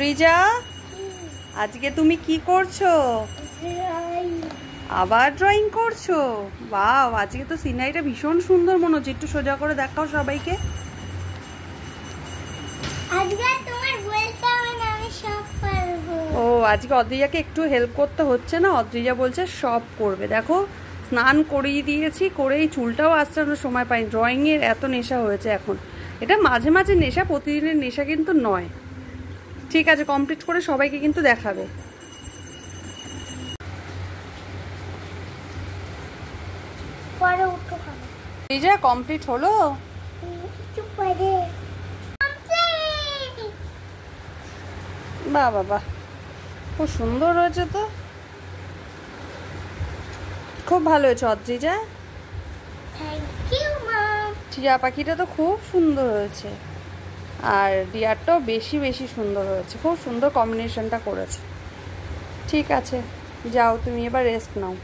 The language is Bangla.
অদ্রিজা, আজকে তুমি কি করছো? আবার ড্রয়িং করছো? বাহ, আজকে তো সিনারিটা ভীষণ সুন্দর মনে হচ্ছে। একটু সোজা করে দেখাও সবাইকে। ও, আজকে অদ্রিজাকে একটু হেল্প করতে হচ্ছে না, অদ্রিজা বলছে সব করবে। দেখো, স্নান করিয়ে দিয়েছি, করেই চুলটাও আঁচড়ানোর সময় পাইনি। ড্রয়িংয়ের এত নেশা হয়েছে এখন। এটা মাঝে মাঝে নেশা, প্রতিদিনের নেশা কিন্তু নয়। ঠিক আছে, কমপ্লিট করে সবাইকে কিন্তু দেখাবে। এই যে কমপ্লিট হলো। বাহ বাবা, খুব সুন্দর হয়েছে তো, খুব ভালো হয়েছে অদ্রিজা। টিয়া পাখিটা তো খুব সুন্দর হয়েছে, আর ডিয়ারটাও বেশি বেশি সুন্দর হয়েছে। খুব সুন্দর কম্বিনেশনটা করেছে। ঠিক আছে, যাও তুমি এবার রেস্ট নাও।